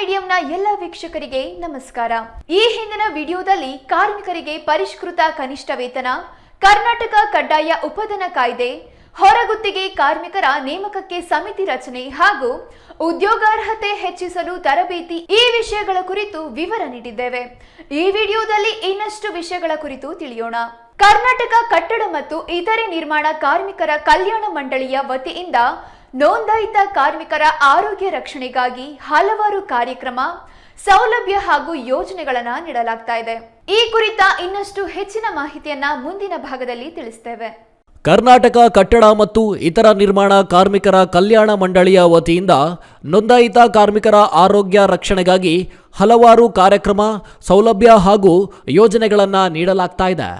ಮೀಡಿಯಂನ ಎಲ್ಲ ವೀಕ್ಷಕರಿಗೆ ನಮಸ್ಕಾರ. ಈ ಹಿಂದಿನ ವಿಡಿಯೋದಲ್ಲಿ ಕಾರ್ಮಿಕರಿಗೆ ಪರಿಷ್ಕೃತ ಕನಿಷ್ಠ ವೇತನ, ಕರ್ನಾಟಕ ಕಡ್ಡಾಯ ಉಪಧನ ಕಾಯ್ದೆ, ಹೊರಗುತ್ತಿಗೆ ಕಾರ್ಮಿಕರ ನೇಮಕಕ್ಕೆ ಸಮಿತಿ ರಚನೆ ಹಾಗೂ ಉದ್ಯೋಗಾರ್ಹತೆ ಹೆಚ್ಚಿಸಲು ತರಬೇತಿ ಈ ವಿಷಯಗಳ ಕುರಿತು ವಿವರ ನೀಡಿದ್ದೇವೆ. ಈ ವಿಡಿಯೋದಲ್ಲಿ ಇನ್ನಷ್ಟು ವಿಷಯಗಳ ಕುರಿತು ತಿಳಿಯೋಣ. ಕರ್ನಾಟಕ ಕಟ್ಟಡ ಮತ್ತು ಇತರೆ ನಿರ್ಮಾಣ ಕಾರ್ಮಿಕರ ಕಲ್ಯಾಣ ಮಂಡಳಿಯ ವತಿಯಿಂದ ನೋಂದಾಯಿತ ಕಾರ್ಮಿಕರ ಆರೋಗ್ಯ ರಕ್ಷಣೆಗಾಗಿ ಹಲವಾರು ಕಾರ್ಯಕ್ರಮ, ಸೌಲಭ್ಯ ಹಾಗೂ ಯೋಜನೆಗಳನ್ನು ನೀಡಲಾಗ್ತಾ ಇದೆ. ಈ ಕುರಿತ ಇನ್ನಷ್ಟು ಹೆಚ್ಚಿನ ಮಾಹಿತಿಯನ್ನ ಮುಂದಿನ ಭಾಗದಲ್ಲಿ ತಿಳಿಸ್ತೇವೆ. ಕರ್ನಾಟಕ ಕಟ್ಟಡ ಮತ್ತು ಇತರ ನಿರ್ಮಾಣ ಕಾರ್ಮಿಕರ ಕಲ್ಯಾಣ ಮಂಡಳಿಯ ವತಿಯಿಂದ ನೋಂದಾಯಿತ ಕಾರ್ಮಿಕರ ಆರೋಗ್ಯ ರಕ್ಷಣೆಗಾಗಿ ಹಲವಾರು ಕಾರ್ಯಕ್ರಮ, ಸೌಲಭ್ಯ ಹಾಗೂ ಯೋಜನೆಗಳನ್ನು ನೀಡಲಾಗ್ತಾ ಇದೆ.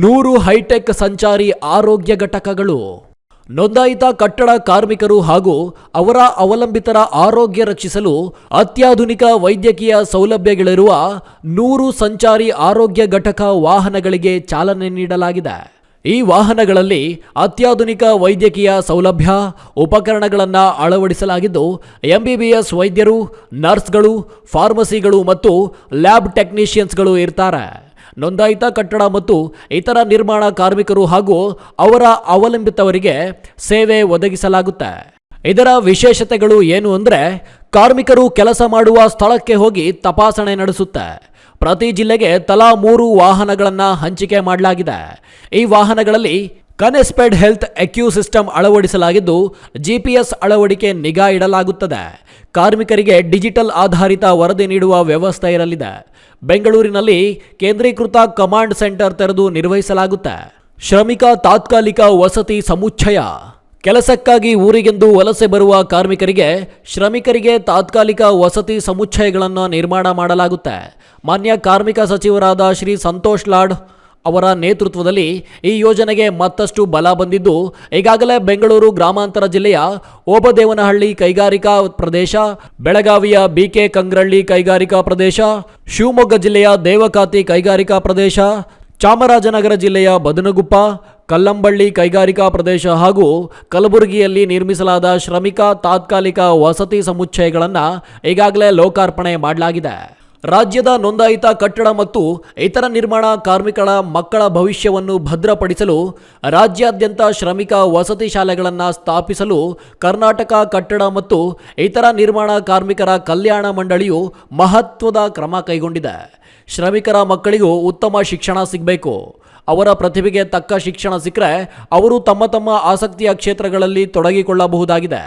100 ಹೈಟೆಕ್ ಸಂಚಾರಿ ಆರೋಗ್ಯ ಘಟಕಗಳು. ನೋಂದಾಯಿತ ಕಟ್ಟಡ ಕಾರ್ಮಿಕರು ಹಾಗೂ ಅವರ ಅವಲಂಬಿತರ ಆರೋಗ್ಯ ರಕ್ಷಿಸಲು ಅತ್ಯಾಧುನಿಕ ವೈದ್ಯಕೀಯ ಸೌಲಭ್ಯಗಳಿರುವ 100 ಸಂಚಾರಿ ಆರೋಗ್ಯ ಘಟಕ ವಾಹನಗಳಿಗೆ ಚಾಲನೆ ನೀಡಲಾಗಿದೆ. ಈ ವಾಹನಗಳಲ್ಲಿ ಅತ್ಯಾಧುನಿಕ ವೈದ್ಯಕೀಯ ಸೌಲಭ್ಯ, ಉಪಕರಣಗಳನ್ನು ಅಳವಡಿಸಲಾಗಿದ್ದು MBBS ವೈದ್ಯರು, ನರ್ಸ್ಗಳು, ಫಾರ್ಮಸಿಗಳು ಮತ್ತು ಲ್ಯಾಬ್ ಟೆಕ್ನಿಷಿಯನ್ಸ್ಗಳು ಇರ್ತಾರೆ. ನೋಂದಾಯಿತ ಕಟ್ಟಡ ಮತ್ತು ಇತರ ನಿರ್ಮಾಣ ಕಾರ್ಮಿಕರು ಹಾಗೂ ಅವರ ಅವಲಂಬಿತವರಿಗೆ ಸೇವೆ ಒದಗಿಸಲಾಗುತ್ತೆ. ಇದರ ವಿಶೇಷತೆಗಳು ಏನು ಅಂದರೆ, ಕಾರ್ಮಿಕರು ಕೆಲಸ ಮಾಡುವ ಸ್ಥಳಕ್ಕೆ ಹೋಗಿ ತಪಾಸಣೆ ನಡೆಸುತ್ತೆ. ಪ್ರತಿ ಜಿಲ್ಲೆಗೆ ತಲಾ 3 ವಾಹನಗಳನ್ನು ಹಂಚಿಕೆ ಮಾಡಲಾಗಿದೆ. ಈ ವಾಹನಗಳಲ್ಲಿ ಕನೆಸ್ಪೆಡ್ ಹೆಲ್ತ್ ಎಕ್ಯೂ ಸಿಸ್ಟಮ್ ಅಳವಡಿಸಲಾಗಿದ್ದು GPS ಅಳವಡಿಕೆ ನಿಗಾ ಇಡಲಾಗುತ್ತದೆ. ಕಾರ್ಮಿಕರಿಗೆ ಡಿಜಿಟಲ್ ಆಧಾರಿತ ವರದಿ ನೀಡುವ ವ್ಯವಸ್ಥೆ ಇರಲಿದೆ. ಬೆಂಗಳೂರಿನಲ್ಲಿ ಕೇಂದ್ರೀಕೃತ ಕಮಾಂಡ್ ಸೆಂಟರ್ ತೆರೆದು ನಿರ್ವಹಿಸಲಾಗುತ್ತೆ. ಶ್ರಮಿಕ ತಾತ್ಕಾಲಿಕ ವಸತಿ ಸಮುಚ್ಚಯ. ಕೆಲಸಕ್ಕಾಗಿ ಊರಿಗೆಂದು ವಲಸೆ ಬರುವ ಕಾರ್ಮಿಕರಿಗೆ, ಶ್ರಮಿಕರಿಗೆ ತಾತ್ಕಾಲಿಕ ವಸತಿ ಸಮುಚ್ಚಯಗಳನ್ನು ನಿರ್ಮಾಣ ಮಾಡಲಾಗುತ್ತೆ. ಮಾನ್ಯ ಕಾರ್ಮಿಕ ಸಚಿವರಾದ ಶ್ರೀ ಸಂತೋಷ್ ಲಾಡ್ ಅವರ ನೇತೃತ್ವದಲ್ಲಿ ಈ ಯೋಜನೆಗೆ ಮತ್ತಷ್ಟು ಬಲ ಬಂದಿದ್ದು, ಈಗಾಗಲೇ ಬೆಂಗಳೂರು ಗ್ರಾಮಾಂತರ ಜಿಲ್ಲೆಯ ಓಬದೇವನಹಳ್ಳಿ ಕೈಗಾರಿಕಾ ಪ್ರದೇಶ, ಬೆಳಗಾವಿಯ BK ಕಂಗ್ರಳ್ಳಿ ಕೈಗಾರಿಕಾ ಪ್ರದೇಶ, ಶಿವಮೊಗ್ಗ ಜಿಲ್ಲೆಯ ದೇವಕಾತಿ ಕೈಗಾರಿಕಾ ಪ್ರದೇಶ, ಚಾಮರಾಜನಗರ ಜಿಲ್ಲೆಯ ಬದನಗುಪ್ಪ, ಕಲ್ಲಂಬಳ್ಳಿ ಕೈಗಾರಿಕಾ ಪ್ರದೇಶ ಹಾಗೂ ಕಲಬುರಗಿಯಲ್ಲಿ ನಿರ್ಮಿಸಲಾದ ಶ್ರಮಿಕ ತಾತ್ಕಾಲಿಕ ವಸತಿ ಸಮುಚ್ಚಯಗಳನ್ನು ಈಗಾಗಲೇ ಲೋಕಾರ್ಪಣೆ ಮಾಡಲಾಗಿದೆ. ರಾಜ್ಯದ ನೋಂದಾಯಿತ ಕಟ್ಟಡ ಮತ್ತು ಇತರ ನಿರ್ಮಾಣ ಕಾರ್ಮಿಕರ ಮಕ್ಕಳ ಭವಿಷ್ಯವನ್ನು ಭದ್ರಪಡಿಸಲು ರಾಜ್ಯಾದ್ಯಂತ ಶ್ರಮಿಕ ವಸತಿ ಶಾಲೆಗಳನ್ನು ಸ್ಥಾಪಿಸಲು ಕರ್ನಾಟಕ ಕಟ್ಟಡ ಮತ್ತು ಇತರ ನಿರ್ಮಾಣ ಕಾರ್ಮಿಕರ ಕಲ್ಯಾಣ ಮಂಡಳಿಯು ಮಹತ್ವದ ಕ್ರಮ ಕೈಗೊಂಡಿದೆ. ಶ್ರಮಿಕರ ಮಕ್ಕಳಿಗೂ ಉತ್ತಮ ಶಿಕ್ಷಣ ಸಿಗಬೇಕು. ಅವರ ಪ್ರತಿಭೆಗೆ ತಕ್ಕ ಶಿಕ್ಷಣ ಸಿಕ್ಕರೆ ಅವರು ತಮ್ಮ ತಮ್ಮ ಆಸಕ್ತಿಯ ಕ್ಷೇತ್ರಗಳಲ್ಲಿ ತೊಡಗಿಕೊಳ್ಳಬಹುದಾಗಿದೆ.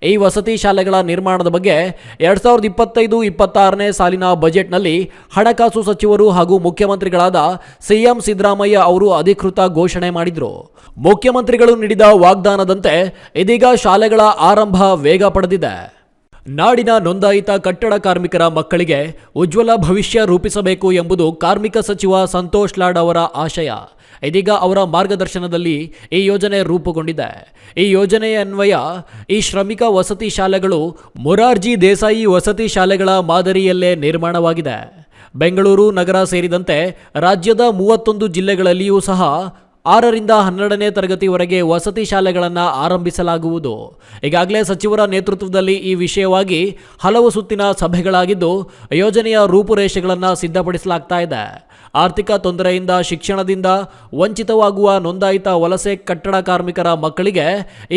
ಈ ವಸತಿ ಶಾಲೆಗಳ ನಿರ್ಮಾಣದ ಬಗ್ಗೆ 2025-26ನೇ ಸಾಲಿನ ಬಜೆಟ್ನಲ್ಲಿ ಹಣಕಾಸು ಸಚಿವರು ಹಾಗೂ ಮುಖ್ಯಮಂತ್ರಿಗಳಾದ CM ಸಿದ್ದರಾಮಯ್ಯ ಅವರು ಅಧಿಕೃತ ಘೋಷಣೆ ಮಾಡಿದರು. ಮುಖ್ಯಮಂತ್ರಿಗಳು ನೀಡಿದ ವಾಗ್ದಾನದಂತೆ ಇದೀಗ ಶಾಲೆಗಳ ಆರಂಭ ವೇಗ ಪಡೆದಿದೆ. ನಾಡಿನ ನೋಂದಾಯಿತ ಕಟ್ಟಡ ಕಾರ್ಮಿಕರ ಮಕ್ಕಳಿಗೆ ಉಜ್ವಲ ಭವಿಷ್ಯ ರೂಪಿಸಬೇಕು ಎಂಬುದು ಕಾರ್ಮಿಕ ಸಚಿವ ಸಂತೋಷ್ ಲಾಡ್ ಅವರ ಆಶಯ. ಇದೀಗ ಅವರ ಮಾರ್ಗದರ್ಶನದಲ್ಲಿ ಈ ಯೋಜನೆ ರೂಪುಗೊಂಡಿದೆ. ಈ ಯೋಜನೆಯನ್ವಯ ಈ ಶ್ರಮಿಕ ವಸತಿ ಶಾಲೆಗಳು ಮೊರಾರ್ಜಿ ದೇಸಾಯಿ ವಸತಿ ಶಾಲೆಗಳ ಮಾದರಿಯಲ್ಲೇ ನಿರ್ಮಾಣವಾಗಿದೆ. ಬೆಂಗಳೂರು ನಗರ ಸೇರಿದಂತೆ ರಾಜ್ಯದ 31 ಜಿಲ್ಲೆಗಳಲ್ಲಿಯೂ ಸಹ 6ರಿಂದ 12ನೇ ತರಗತಿವರೆಗೆ ವಸತಿ ಶಾಲೆಗಳನ್ನು ಆರಂಭಿಸಲಾಗುವುದು. ಈಗಾಗಲೇ ಸಚಿವರ ನೇತೃತ್ವದಲ್ಲಿ ಈ ವಿಷಯವಾಗಿ ಹಲವು ಸುತ್ತಿನ ಸಭೆಗಳಾಗಿದ್ದು ಯೋಜನೆಯ ರೂಪುರೇಷೆಗಳನ್ನು ಸಿದ್ಧಪಡಿಸಲಾಗ್ತಾ ಇದೆ. ಆರ್ಥಿಕ ತೊಂದರೆಯಿಂದ, ಶಿಕ್ಷಣದಿಂದ ವಂಚಿತವಾಗುವ ನೋಂದಾಯಿತ ವಲಸೆ ಕಟ್ಟಡ ಕಾರ್ಮಿಕರ ಮಕ್ಕಳಿಗೆ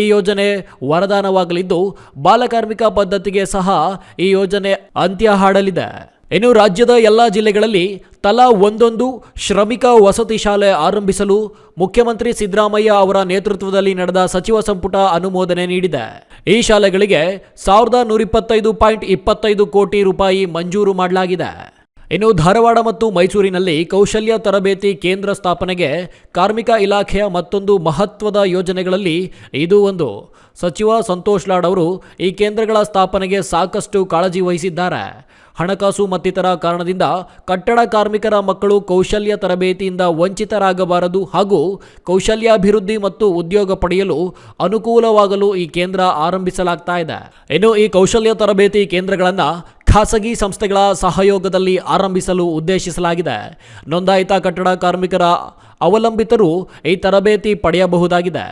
ಈ ಯೋಜನೆ ವರದಾನವಾಗಲಿದ್ದು, ಬಾಲಕಾರ್ಮಿಕ ಪದ್ಧತಿಗೆ ಸಹ ಈ ಯೋಜನೆ ಅಂತ್ಯ ಹಾಡಲಿದೆ. ಇನ್ನು ರಾಜ್ಯದ ಎಲ್ಲ ಜಿಲ್ಲೆಗಳಲ್ಲಿ ತಲಾ 1 ಶ್ರಮಿಕ ವಸತಿ ಶಾಲೆ ಆರಂಭಿಸಲು ಮುಖ್ಯಮಂತ್ರಿ ಸಿದ್ದರಾಮಯ್ಯ ಅವರ ನೇತೃತ್ವದಲ್ಲಿ ನಡೆದ ಸಚಿವ ಸಂಪುಟ ಅನುಮೋದನೆ ನೀಡಿದೆ. ಈ ಶಾಲೆಗಳಿಗೆ 1125.25 ಕೋಟಿ ರೂಪಾಯಿ ಮಂಜೂರು ಮಾಡಲಾಗಿದೆ. ಇನ್ನು ಧಾರವಾಡ ಮತ್ತು ಮೈಸೂರಿನಲ್ಲಿ ಕೌಶಲ್ಯ ತರಬೇತಿ ಕೇಂದ್ರ ಸ್ಥಾಪನೆಗೆ ಕಾರ್ಮಿಕ ಇಲಾಖೆಯ ಮತ್ತೊಂದು ಮಹತ್ವದ ಯೋಜನೆಗಳಲ್ಲಿ ಇದು ಒಂದು. ಸಚಿವ ಸಂತೋಷ್ ಲಾಡ್ ಅವರು ಈ ಕೇಂದ್ರಗಳ ಸ್ಥಾಪನೆಗೆ ಸಾಕಷ್ಟು ಕಾಳಜಿ ವಹಿಸಿದ್ದಾರೆ. ಹಣಕಾಸು ಮತ್ತಿತರ ಕಾರಣದಿಂದ ಕಟ್ಟಡ ಕಾರ್ಮಿಕರ ಮಕ್ಕಳು ಕೌಶಲ್ಯ ತರಬೇತಿಯಿಂದ ವಂಚಿತರಾಗಬಾರದು ಹಾಗೂ ಕೌಶಲ್ಯಾಭಿವೃದ್ಧಿ ಮತ್ತು ಉದ್ಯೋಗ ಪಡೆಯಲು ಅನುಕೂಲವಾಗಲು ಈ ಕೇಂದ್ರ ಆರಂಭಿಸಲಾಗ್ತಾ ಇದೆ. ಇನ್ನು ಈ ಕೌಶಲ್ಯ ತರಬೇತಿ ಕೇಂದ್ರಗಳನ್ನು ಖಾಸಗಿ ಸಂಸ್ಥೆಗಳ ಸಹಯೋಗದಲ್ಲಿ ಆರಂಭಿಸಲು ಉದ್ದೇಶಿಸಲಾಗಿದೆ. ನೋಂದಾಯಿತ ಕಟ್ಟಡ ಕಾರ್ಮಿಕರ ಅವಲಂಬಿತರು ಈ ತರಬೇತಿ ಪಡೆಯಬಹುದಾಗಿದೆ.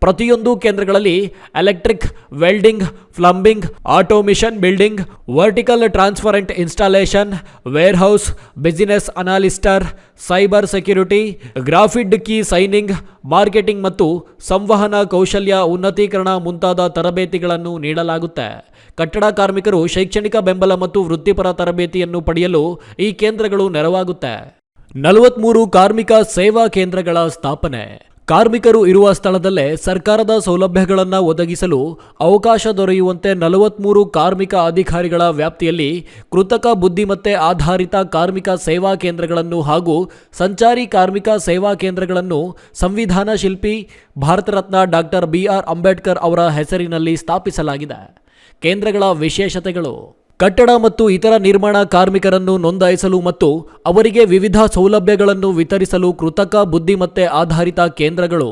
ಪ್ರತಿಯೊಂದು ಕೇಂದ್ರಗಳಲ್ಲಿ electric, welding, plumbing, automation, building, vertical transparent installation, warehouse, business analyst, cyber security, graphic ಕೀ ಸೈನಿಂಗ್, ಮಾರ್ಕೆಟಿಂಗ್ ಮತ್ತು ಸಂವಹನ ಕೌಶಲ್ಯ ಉನ್ನತೀಕರಣ ಮುಂತಾದ ತರಬೇತಿಗಳನ್ನು ನೀಡಲಾಗುತ್ತೆ. ಕಟ್ಟಡ ಕಾರ್ಮಿಕರು ಶೈಕ್ಷಣಿಕ ಬೆಂಬಲ ಮತ್ತು ವೃತ್ತಿಪರ ತರಬೇತಿಯನ್ನು ಪಡೆಯಲು ಈ ಕೇಂದ್ರಗಳು ನೆರವಾಗುತ್ತೆ. 43 ಕಾರ್ಮಿಕ ಸೇವಾ ಕೇಂದ್ರಗಳ ಸ್ಥಾಪನೆ. ಕಾರ್ಮಿಕರು ಇರುವ ಸ್ಥಳದಲ್ಲೇ ಸರ್ಕಾರದ ಸೌಲಭ್ಯಗಳನ್ನು ಒದಗಿಸಲು ಅವಕಾಶ ದೊರೆಯುವಂತೆ 43 ಕಾರ್ಮಿಕ ಅಧಿಕಾರಿಗಳ ವ್ಯಾಪ್ತಿಯಲ್ಲಿ ಕೃತಕ ಬುದ್ಧಿಮತ್ತೆ ಆಧಾರಿತ ಕಾರ್ಮಿಕ ಸೇವಾ ಕೇಂದ್ರಗಳನ್ನು ಹಾಗೂ ಸಂಚಾರಿ ಕಾರ್ಮಿಕ ಸೇವಾ ಕೇಂದ್ರಗಳನ್ನು ಸಂವಿಧಾನ ಶಿಲ್ಪಿ ಭಾರತ ರತ್ನ ಡಾಕ್ಟರ್ BR ಅಂಬೇಡ್ಕರ್ ಅವರ ಹೆಸರಿನಲ್ಲಿ ಸ್ಥಾಪಿಸಲಾಗಿದೆ. ಕೇಂದ್ರಗಳ ವಿಶೇಷತೆಗಳು: ಕಟ್ಟಡ ಮತ್ತು ಇತರ ನಿರ್ಮಾಣ ಕಾರ್ಮಿಕರನ್ನು ನೋಂದಾಯಿಸಲು ಮತ್ತು ಅವರಿಗೆ ವಿವಿಧ ಸೌಲಭ್ಯಗಳನ್ನು ವಿತರಿಸಲು ಕೃತಕ ಬುದ್ಧಿಮತ್ತೆ ಆಧಾರಿತ ಕೇಂದ್ರಗಳು.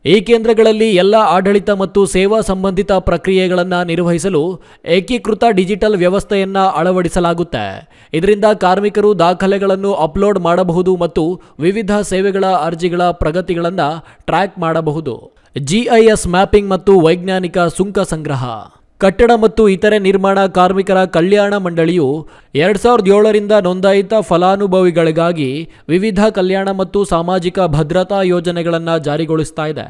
ಈ ಕೇಂದ್ರಗಳಲ್ಲಿ ಎಲ್ಲ ಆಡಳಿತ ಮತ್ತು ಸೇವಾ ಸಂಬಂಧಿತ ಪ್ರಕ್ರಿಯೆಗಳನ್ನು ನಿರ್ವಹಿಸಲು ಏಕೀಕೃತ ಡಿಜಿಟಲ್ ವ್ಯವಸ್ಥೆಯನ್ನು ಅಳವಡಿಸಲಾಗುತ್ತೆ. ಇದರಿಂದ ಕಾರ್ಮಿಕರು ದಾಖಲೆಗಳನ್ನು ಅಪ್ಲೋಡ್ ಮಾಡಬಹುದು ಮತ್ತು ವಿವಿಧ ಸೇವೆಗಳ ಅರ್ಜಿಗಳ ಪ್ರಗತಿಗಳನ್ನು ಟ್ರ್ಯಾಕ್ ಮಾಡಬಹುದು. GIS ಮ್ಯಾಪಿಂಗ್ ಮತ್ತು ವೈಜ್ಞಾನಿಕ ಸುಂಕ ಸಂಗ್ರಹ. ಕಟ್ಟಡ ಮತ್ತು ಇತರೆ ನಿರ್ಮಾಣ ಕಾರ್ಮಿಕರ ಕಲ್ಯಾಣ ಮಂಡಳಿಯು 2007ರಿಂದ ನೋಂದಾಯಿತ ಫಲಾನುಭವಿಗಳಿಗಾಗಿ ವಿವಿಧ ಕಲ್ಯಾಣ ಮತ್ತು ಸಾಮಾಜಿಕ ಭದ್ರತಾ ಯೋಜನೆಗಳನ್ನು ಜಾರಿಗೊಳಿಸ್ತಾ ಇದೆ.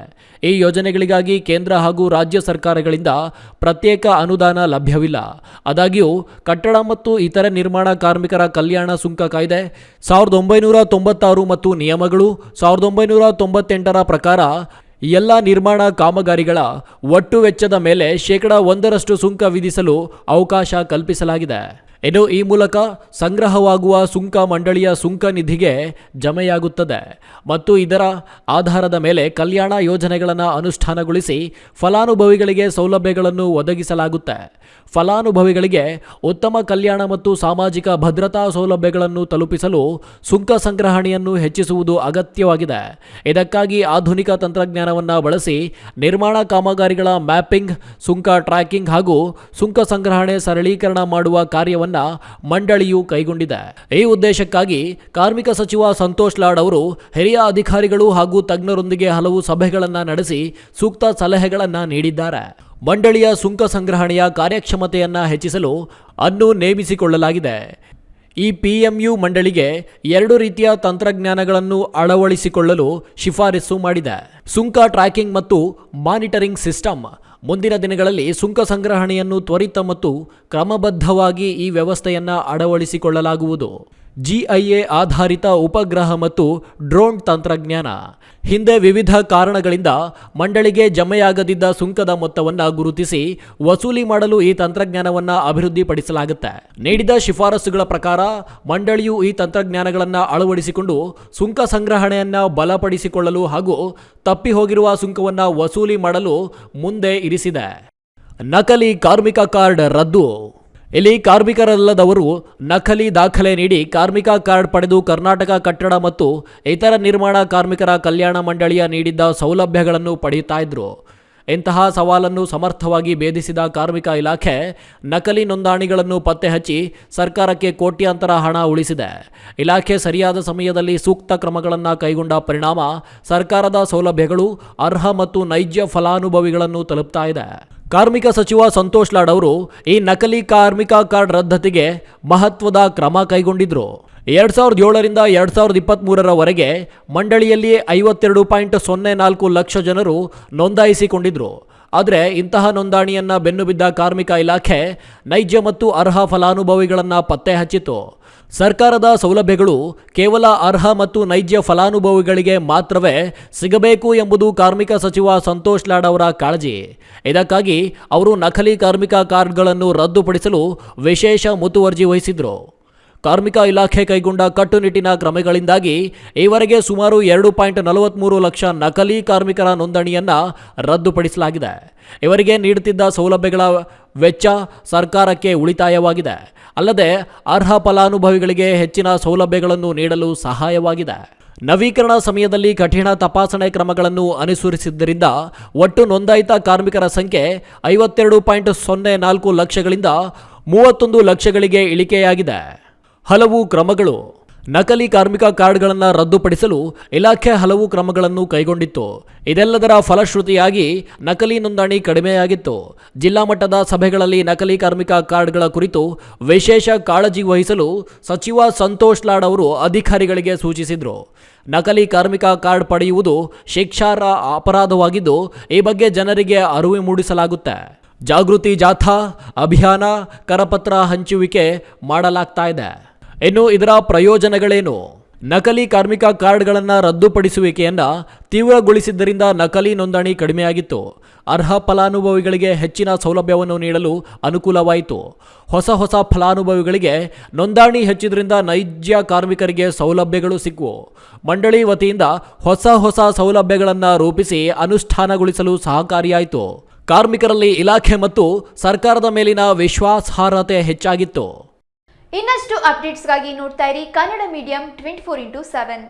ಈ ಯೋಜನೆಗಳಿಗಾಗಿ ಕೇಂದ್ರ ಹಾಗೂ ರಾಜ್ಯ ಸರ್ಕಾರಗಳಿಂದ ಪ್ರತ್ಯೇಕ ಅನುದಾನ ಲಭ್ಯವಿಲ್ಲ. ಆದಾಗ್ಯೂ ಕಟ್ಟಡ ಮತ್ತು ಇತರೆ ನಿರ್ಮಾಣ ಕಾರ್ಮಿಕರ ಕಲ್ಯಾಣ ಸುಂಕ ಕಾಯ್ದೆ 1996 ಮತ್ತು ನಿಯಮಗಳು 1998ರ ಪ್ರಕಾರ ಎಲ್ಲ ನಿರ್ಮಾಣ ಕಾಮಗಾರಿಗಳ ಒಟ್ಟು ವೆಚ್ಚದ ಮೇಲೆ 1% ಸುಂಕ ವಿಧಿಸಲು ಅವಕಾಶ ಕಲ್ಪಿಸಲಾಗಿದೆ. ಇನ್ನು ಈ ಮೂಲಕ ಸಂಗ್ರಹವಾಗುವ ಸುಂಕ ಮಂಡಳಿಯ ಸುಂಕ ನಿಧಿಗೆ ಜಮೆಯಾಗುತ್ತದೆ ಮತ್ತು ಇದರ ಆಧಾರದ ಮೇಲೆ ಕಲ್ಯಾಣ ಯೋಜನೆಗಳನ್ನು ಅನುಷ್ಠಾನಗೊಳಿಸಿ ಫಲಾನುಭವಿಗಳಿಗೆ ಸೌಲಭ್ಯಗಳನ್ನು ಒದಗಿಸಲಾಗುತ್ತೆ. ಫಲಾನುಭವಿಗಳಿಗೆ ಉತ್ತಮ ಕಲ್ಯಾಣ ಮತ್ತು ಸಾಮಾಜಿಕ ಭದ್ರತಾ ಸೌಲಭ್ಯಗಳನ್ನು ತಲುಪಿಸಲು ಸುಂಕ ಸಂಗ್ರಹಣೆಯನ್ನು ಹೆಚ್ಚಿಸುವುದು ಅಗತ್ಯವಾಗಿದೆ. ಇದಕ್ಕಾಗಿ ಆಧುನಿಕ ತಂತ್ರಜ್ಞಾನವನ್ನು ಬಳಸಿ ನಿರ್ಮಾಣ ಕಾಮಗಾರಿಗಳ ಮ್ಯಾಪಿಂಗ್, ಸುಂಕ ಟ್ರ್ಯಾಕಿಂಗ್ ಹಾಗೂ ಸುಂಕ ಸಂಗ್ರಹಣೆ ಸರಳೀಕರಣ ಮಾಡುವ ಕಾರ್ಯವನ್ನು ಮಂಡಳಿಯು ಕೈಗೊಂಡಿದೆ. ಈ ಉದ್ದೇಶಕ್ಕಾಗಿ ಕಾರ್ಮಿಕ ಸಚಿವ ಸಂತೋಷ್ ಲಾಡ್ ಅವರು ಹಿರಿಯ ಅಧಿಕಾರಿಗಳು ಹಾಗೂ ತಜ್ಞರೊಂದಿಗೆ ಹಲವು ಸಭೆಗಳನ್ನು ನಡೆಸಿ ಸೂಕ್ತ ಸಲಹೆಗಳನ್ನು ನೀಡಿದ್ದಾರೆ. ಮಂಡಳಿಯ ಸುಂಕ ಸಂಗ್ರಹಣೆಯ ಕಾರ್ಯಕ್ಷಮತೆಯನ್ನು ಹೆಚ್ಚಿಸಲು ಅನ್ನು ನೇಮಿಸಿಕೊಳ್ಳಲಾಗಿದೆ. ಈ PMU ಮಂಡಳಿಗೆ 2 ರೀತಿಯ ತಂತ್ರಜ್ಞಾನಗಳನ್ನು ಅಳವಡಿಸಿಕೊಳ್ಳಲು ಶಿಫಾರಸು ಮಾಡಿದೆ. ಸುಂಕ ಟ್ರ್ಯಾಕಿಂಗ್ ಮತ್ತು ಮಾನಿಟರಿಂಗ್ ಸಿಸ್ಟಮ್. ಮುಂದಿನ ದಿನಗಳಲ್ಲಿ ಸುಂಕ ಸಂಗ್ರಹಣೆಯನ್ನು ತ್ವರಿತ ಮತ್ತು ಕ್ರಮಬದ್ಧವಾಗಿ ಈ ವ್ಯವಸ್ಥೆಯನ್ನು ಅಳವಡಿಸಿಕೊಳ್ಳಲಾಗುವುದು. GIA ಆಧಾರಿತ ಉಪಗ್ರಹ ಮತ್ತು ಡ್ರೋನ್ ತಂತ್ರಜ್ಞಾನ. ಹಿಂದೆ ವಿವಿಧ ಕಾರಣಗಳಿಂದ ಮಂಡಳಿಗೆ ಜಮೆಯಾಗದಿದ್ದ ಸುಂಕದ ಮೊತ್ತವನ್ನು ಗುರುತಿಸಿ ವಸೂಲಿ ಮಾಡಲು ಈ ತಂತ್ರಜ್ಞಾನವನ್ನು ಅಭಿವೃದ್ಧಿಪಡಿಸಲಾಗುತ್ತೆ. ನೀಡಿದ ಶಿಫಾರಸುಗಳ ಪ್ರಕಾರ ಮಂಡಳಿಯು ಈ ತಂತ್ರಜ್ಞಾನಗಳನ್ನು ಅಳವಡಿಸಿಕೊಂಡು ಸುಂಕ ಸಂಗ್ರಹಣೆಯನ್ನು ಬಲಪಡಿಸಿಕೊಳ್ಳಲು ಹಾಗೂ ತಪ್ಪಿ ಹೋಗಿರುವ ಸುಂಕವನ್ನು ವಸೂಲಿ ಮಾಡಲು ಮುಂದೆ ಇರಿಸಿದೆ. ನಕಲಿ ಕಾರ್ಮಿಕ ಕಾರ್ಡ್ ರದ್ದು. ಇಲ್ಲಿ ಕಾರ್ಮಿಕರಲ್ಲದವರು ನಕಲಿ ದಾಖಲೆ ನೀಡಿ ಕಾರ್ಮಿಕ ಕಾರ್ಡ್ ಪಡೆದು ಕರ್ನಾಟಕ ಕಟ್ಟಡ ಮತ್ತು ಇತರ ನಿರ್ಮಾಣ ಕಾರ್ಮಿಕರ ಕಲ್ಯಾಣ ಮಂಡಳಿಯ ನೀಡಿದ್ದ ಸೌಲಭ್ಯಗಳನ್ನು ಪಡೆಯುತ್ತಾ ಇದ್ರು. ಇಂತಹ ಸವಾಲನ್ನು ಸಮರ್ಥವಾಗಿ ಭೇದಿಸಿದ ಕಾರ್ಮಿಕ ಇಲಾಖೆ ನಕಲಿ ನೋಂದಣಿಗಳನ್ನು ಪತ್ತೆ ಹಚ್ಚಿ ಸರ್ಕಾರಕ್ಕೆ ಕೋಟ್ಯಾಂತರ ಹಣ ಉಳಿಸಿದೆ. ಇಲಾಖೆ ಸರಿಯಾದ ಸಮಯದಲ್ಲಿ ಸೂಕ್ತ ಕ್ರಮಗಳನ್ನು ಕೈಗೊಂಡ ಪರಿಣಾಮ ಸರ್ಕಾರದ ಸೌಲಭ್ಯಗಳು ಅರ್ಹ ಮತ್ತು ನೈಜ ಫಲಾನುಭವಿಗಳನ್ನು ತಲುಪ್ತಾ ಇದೆ. ಕಾರ್ಮಿಕ ಸಚಿವ ಸಂತೋಷ್ ಲಾಡ್ ಅವರು ಈ ನಕಲಿ ಕಾರ್ಮಿಕ ಕಾರ್ಡ್ ರದ್ದತಿಗೆ ಮಹತ್ವದ ಕ್ರಮ ಕೈಗೊಂಡಿದ್ರು. 2007ರಿಂದ 2023ರವರೆಗೆ ಮಂಡಳಿಯಲ್ಲಿ 52.04 ಲಕ್ಷ ಜನರು ನೋಂದಾಯಿಸಿಕೊಂಡಿದ್ರು. ಆದರೆ ಇಂತಹ ನೋಂದಣಿಯನ್ನು ಬೆನ್ನುಬಿದ್ದ ಕಾರ್ಮಿಕ ಇಲಾಖೆ ನೈಜ ಮತ್ತು ಅರ್ಹ ಫಲಾನುಭವಿಗಳನ್ನು ಪತ್ತೆ ಹಚ್ಚಿತು. ಸರ್ಕಾರದ ಸೌಲಭ್ಯಗಳು ಕೇವಲ ಅರ್ಹ ಮತ್ತು ನೈಜ ಫಲಾನುಭವಿಗಳಿಗೆ ಮಾತ್ರವೇ ಸಿಗಬೇಕು ಎಂಬುದು ಕಾರ್ಮಿಕ ಸಚಿವ ಸಂತೋಷ್ ಲಾಡ್ ಅವರ ಕಾಳಜಿ. ಇದಕ್ಕಾಗಿ ಅವರು ನಕಲಿ ಕಾರ್ಮಿಕ ಕಾರ್ಡ್ಗಳನ್ನು ರದ್ದುಪಡಿಸಲು ವಿಶೇಷ ಮುತುವರ್ಜಿ ವಹಿಸಿದ್ರು. ಕಾರ್ಮಿಕ ಇಲಾಖೆ ಕೈಗೊಂಡ ಕಟ್ಟುನಿಟ್ಟಿನ ಕ್ರಮಗಳಿಂದಾಗಿ ಈವರೆಗೆ ಸುಮಾರು 2.43 ಲಕ್ಷ ನಕಲಿ ಕಾರ್ಮಿಕರ ನೋಂದಣಿಯನ್ನು ರದ್ದುಪಡಿಸಲಾಗಿದೆ. ಇವರಿಗೆ ನೀಡುತ್ತಿದ್ದ ಸೌಲಭ್ಯಗಳ ವೆಚ್ಚ ಸರ್ಕಾರಕ್ಕೆ ಉಳಿತಾಯವಾಗಿದೆ. ಅಲ್ಲದೆ ಅರ್ಹ ಫಲಾನುಭವಿಗಳಿಗೆ ಹೆಚ್ಚಿನ ಸೌಲಭ್ಯಗಳನ್ನು ನೀಡಲು ಸಹಾಯವಾಗಿದೆ. ನವೀಕರಣ ಸಮಯದಲ್ಲಿ ಕಠಿಣ ತಪಾಸಣೆ ಕ್ರಮಗಳನ್ನು ಅನುಸರಿಸಿದ್ದರಿಂದ ಒಟ್ಟು ನೋಂದಾಯಿತ ಕಾರ್ಮಿಕರ ಸಂಖ್ಯೆ 52.04 ಲಕ್ಷಗಳಿಂದ 31 ಲಕ್ಷಗಳಿಗೆ ಇಳಿಕೆಯಾಗಿದೆ. ಹಲವು ಕ್ರಮಗಳು. ನಕಲಿ ಕಾರ್ಮಿಕ ಕಾರ್ಡ್ಗಳನ್ನು ರದ್ದುಪಡಿಸಲು ಇಲಾಖೆ ಹಲವು ಕ್ರಮಗಳನ್ನು ಕೈಗೊಂಡಿತ್ತು. ಇದೆಲ್ಲದರ ಫಲಶ್ರುತಿಯಾಗಿ ನಕಲಿ ನೋಂದಣಿ ಕಡಿಮೆಯಾಗಿತ್ತು. ಜಿಲ್ಲಾ ಮಟ್ಟದ ಸಭೆಗಳಲ್ಲಿ ನಕಲಿ ಕಾರ್ಮಿಕ ಕಾರ್ಡ್ಗಳ ಕುರಿತು ವಿಶೇಷ ಕಾಳಜಿ ವಹಿಸಲು ಸಚಿವ ಸಂತೋಷ್ ಲಾಡ್ ಅವರು ಅಧಿಕಾರಿಗಳಿಗೆ ಸೂಚಿಸಿದರು. ನಕಲಿ ಕಾರ್ಮಿಕ ಕಾರ್ಡ್ ಪಡೆಯುವುದು ಶಿಕ್ಷಾರ್ಹ ಅಪರಾಧವಾಗಿದ್ದು, ಈ ಬಗ್ಗೆ ಜನರಿಗೆ ಅರಿವು ಮೂಡಿಸಲಾಗುತ್ತೆ. ಜಾಗೃತಿ ಜಾಥಾ ಅಭಿಯಾನ, ಕರಪತ್ರ ಹಂಚುವಿಕೆ ಮಾಡಲಾಗ್ತಾ ಇದೆ. ಇನ್ನು ಇದರ ಪ್ರಯೋಜನಗಳೇನು? ನಕಲಿ ಕಾರ್ಮಿಕ ಕಾರ್ಡ್ಗಳನ್ನು ರದ್ದುಪಡಿಸುವಿಕೆಯನ್ನು ತೀವ್ರಗೊಳಿಸಿದ್ದರಿಂದ ನಕಲಿ ನೋಂದಣಿ ಕಡಿಮೆಯಾಗಿತ್ತು. ಅರ್ಹ ಫಲಾನುಭವಿಗಳಿಗೆ ಹೆಚ್ಚಿನ ಸೌಲಭ್ಯವನ್ನು ನೀಡಲು ಅನುಕೂಲವಾಯಿತು. ಹೊಸ ಫಲಾನುಭವಿಗಳಿಗೆ ನೋಂದಣಿ ಹೆಚ್ಚಿದ್ರಿಂದ ನೈಜ ಕಾರ್ಮಿಕರಿಗೆ ಸೌಲಭ್ಯಗಳು ಸಿಕ್ಕವು. ಮಂಡಳಿ ವತಿಯಿಂದ ಹೊಸ ಸೌಲಭ್ಯಗಳನ್ನು ರೂಪಿಸಿ ಅನುಷ್ಠಾನಗೊಳಿಸಲು ಸಹಕಾರಿಯಾಯಿತು. ಕಾರ್ಮಿಕರಲ್ಲಿ ಇಲಾಖೆ ಮತ್ತು ಸರ್ಕಾರದ ಮೇಲಿನ ವಿಶ್ವಾಸಾರ್ಹತೆ ಹೆಚ್ಚಾಗಿತ್ತು. ಇನ್ನಷ್ಟು ಅಪ್ಡೇಟ್ಸ್ಗಾಗಿ ನೋಡ್ತಾ ಇರಿ ಕನ್ನಡ ಮೀಡಿಯಂ 24x7.